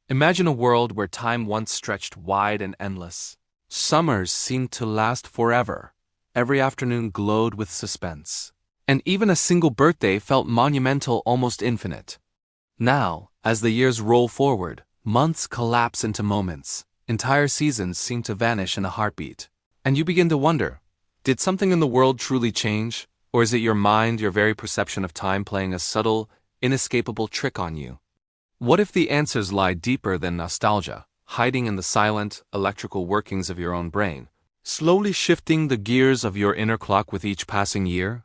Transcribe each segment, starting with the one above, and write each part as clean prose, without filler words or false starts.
Imagine a world where time once stretched wide and endless. Summers seemed to last forever. Every afternoon glowed with suspense. And even a single birthday felt monumental, almost infinite. Now, as the years roll forward, months collapse into moments. Entire seasons seem to vanish in a heartbeat. And you begin to wonder, did something in the world truly change? Or is it your mind, your very perception of time playing a subtle, inescapable trick on you? What if the answers lie deeper than nostalgia, hiding in the silent, electrical workings of your own brain, slowly shifting the gears of your inner clock with each passing year?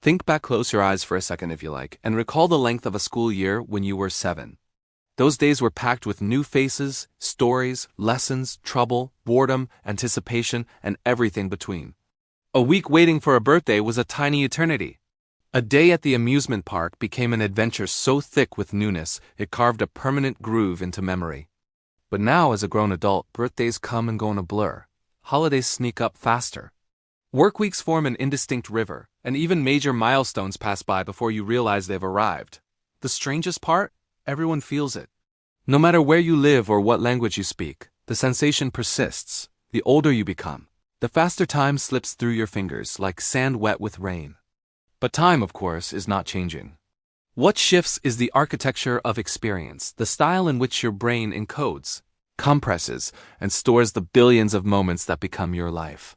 Think back, close your eyes for a second if you like, and recall the length of a school year when you were 7. Those days were packed with new faces, stories, lessons, trouble, boredom, anticipation, and everything between. A week waiting for a birthday was a tiny eternity. A day at the amusement park became an adventure so thick with newness it carved a permanent groove into memory. But now, as a grown adult, birthdays come and go in a blur. Holidays sneak up faster. Work weeks form an indistinct river, and even major milestones pass by before you realize they've arrived. The strangest part? Everyone feels it. No matter where you live or what language you speak, the sensation persists. The older you become, the faster time slips through your fingers like sand wet with rain. But time, of course, is not changing. What shifts is the architecture of experience, the style in which your brain encodes, compresses, and stores the billions of moments that become your life.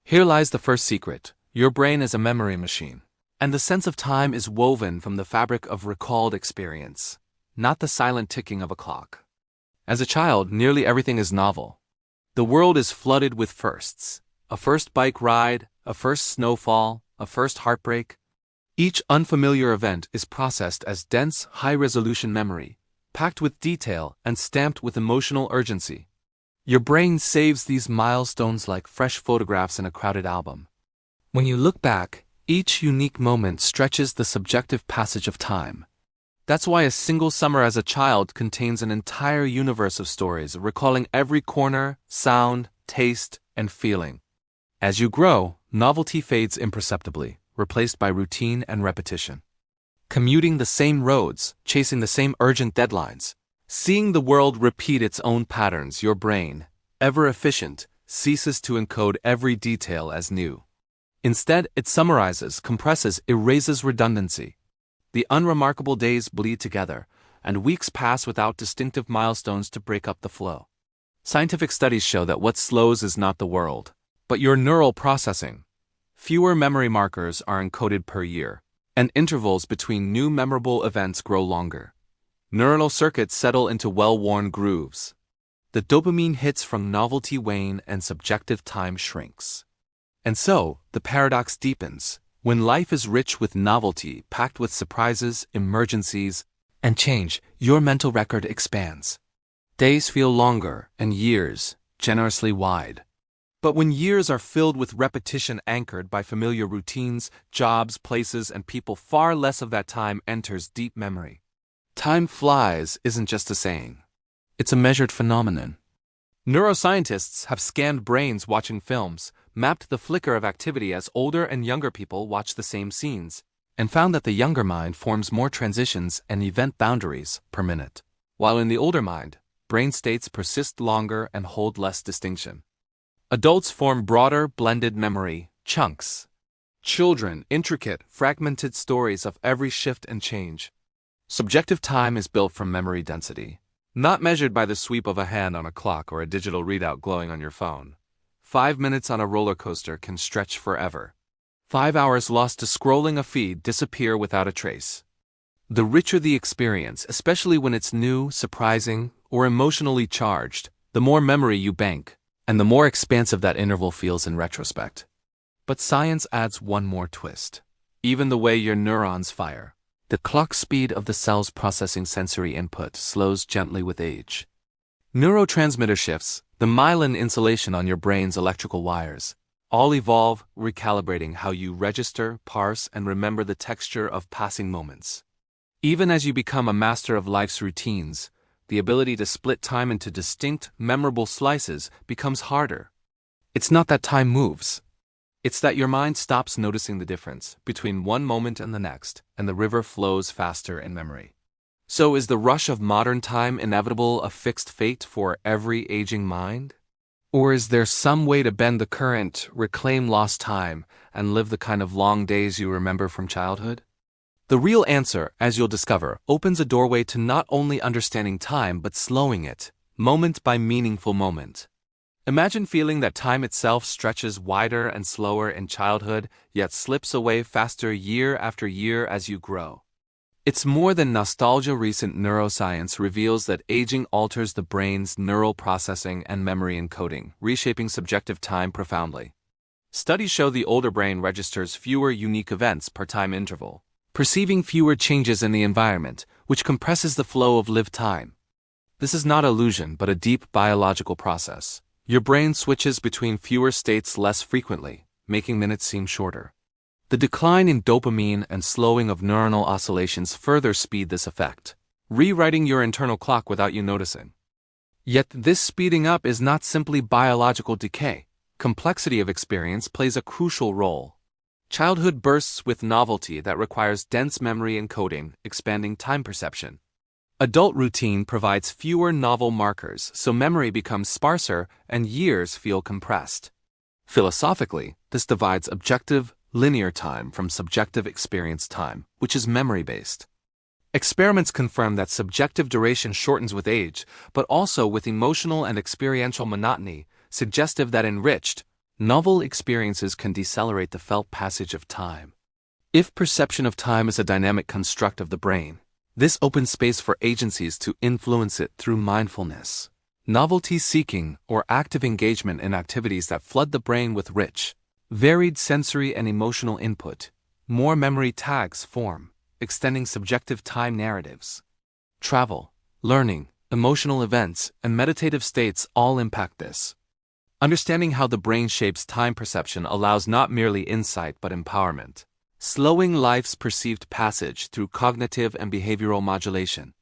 Here lies the first secret. Your brain is a memory machine, and the sense of time is woven from the fabric of recalled experience, not the silent ticking of a clock. As a child, nearly everything is novel. The world is flooded with firsts. A first bike ride, a first snowfall, a first heartbreak. Each unfamiliar event is processed as dense, high-resolution memory, packed with detail and stamped with emotional urgency. Your brain saves these milestones like fresh photographs in a crowded album. When you look back, each unique moment stretches the subjective passage of time. That's why a single summer as a child contains an entire universe of stories, recalling every corner, sound, taste, and feeling. As you grow, novelty fades imperceptibly, replaced by routine and repetition. Commuting the same roads, chasing the same urgent deadlines, seeing the world repeat its own patterns, your brain, ever efficient, ceases to encode every detail as new. Instead, it summarizes, compresses, erases redundancy. The unremarkable days bleed together, and weeks pass without distinctive milestones to break up the flow. Scientific studies show that what slows is not the world, but your neural processing. Fewer memory markers are encoded per year, and intervals between new memorable events grow longer. Neuronal circuits settle into well-worn grooves. The dopamine hits from novelty wane and subjective time shrinks. And so, the paradox deepens. When life is rich with novelty, packed with surprises, emergencies, and change, your mental record expands. Days feel longer, and years, generously wide. But when years are filled with repetition anchored by familiar routines, jobs, places, and people, far less of that time enters deep memory. Time flies isn't just a saying. It's a measured phenomenon. Neuroscientists have scanned brains watching films, mapped the flicker of activity as older and younger people watch the same scenes, and found that the younger mind forms more transitions and event boundaries per minute, while in the older mind, brain states persist longer and hold less distinction. Adults form broader, blended memory, chunks. Children, intricate, fragmented stories of every shift and change. Subjective time is built from memory density, not measured by the sweep of a hand on a clock or a digital readout glowing on your phone. 5 minutes on a roller coaster can stretch forever. 5 hours lost to scrolling a feed disappear without a trace. The richer the experience, especially when it's new, surprising, or emotionally charged, the more memory you bank, and the more expansive that interval feels in retrospect. But science adds one more twist. Even the way your neurons fire, the clock speed of the cells processing sensory input, slows gently with age. Neurotransmitter shifts, the myelin insulation on your brain's electrical wires, all evolve, recalibrating how you register, parse, and remember the texture of passing moments. Even as you become a master of life's routines, the ability to split time into distinct, memorable slices becomes harder. It's not that time moves. It's that your mind stops noticing the difference between one moment and the next, and the river flows faster in memory. So is the rush of modern time inevitable, a fixed fate for every aging mind? Or is there some way to bend the current, reclaim lost time, and live the kind of long days you remember from childhood? The real answer, as you'll discover, opens a doorway to not only understanding time but slowing it, moment by meaningful moment. Imagine feeling that time itself stretches wider and slower in childhood, yet slips away faster year after year as you grow. It's more than nostalgia. Recent neuroscience reveals that aging alters the brain's neural processing and memory encoding, reshaping subjective time profoundly. Studies show the older brain registers fewer unique events per time interval, perceiving fewer changes in the environment, which compresses the flow of lived time. This is not illusion, but a deep biological process. Your brain switches between fewer states less frequently, making minutes seem shorter. The decline in dopamine and slowing of neuronal oscillations further speed this effect, rewriting your internal clock without you noticing. Yet this speeding up is not simply biological decay. Complexity of experience plays a crucial role. Childhood bursts with novelty that requires dense memory encoding, expanding time perception. Adult routine provides fewer novel markers, so memory becomes sparser and years feel compressed. Philosophically, this divides objective, linear time from subjective experience time, which is memory-based. Experiments confirm that subjective duration shortens with age, but also with emotional and experiential monotony, suggestive that enriched, novel experiences can decelerate the felt passage of time. If perception of time is a dynamic construct of the brain, this opens space for agencies to influence it through mindfulness, novelty-seeking, or active engagement in activities that flood the brain with rich, varied sensory and emotional input. More memory tags form, extending subjective time narratives. Travel, learning, emotional events, and meditative states all impact this. Understanding how the brain shapes time perception allows not merely insight but empowerment, slowing life's perceived passage through cognitive and behavioral modulation.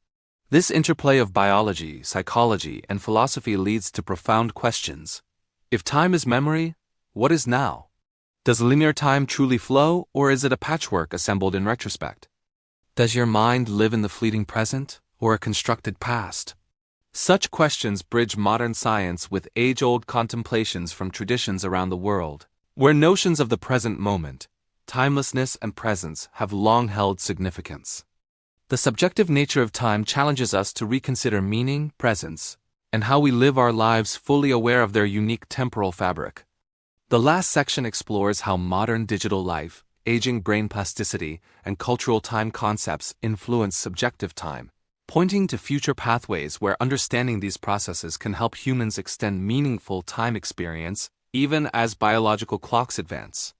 This interplay of biology, psychology, and philosophy leads to profound questions. If time is memory, what is now? Does linear time truly flow, or is it a patchwork assembled in retrospect? Does your mind live in the fleeting present, or a constructed past? Such questions bridge modern science with age-old contemplations from traditions around the world, where notions of the present moment, timelessness, and presence have long held significance. The subjective nature of time challenges us to reconsider meaning, presence, and how we live our lives fully aware of their unique temporal fabric. The last section explores how modern digital life, aging brain plasticity, and cultural time concepts influence subjective time, pointing to future pathways where understanding these processes can help humans extend meaningful time experience even as biological clocks advance.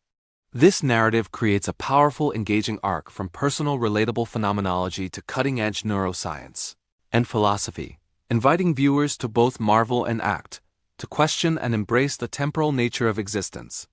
This narrative creates a powerful, engaging arc from personal, relatable phenomenology to cutting-edge neuroscience and philosophy, inviting viewers to both marvel and act, to question and embrace the temporal nature of existence.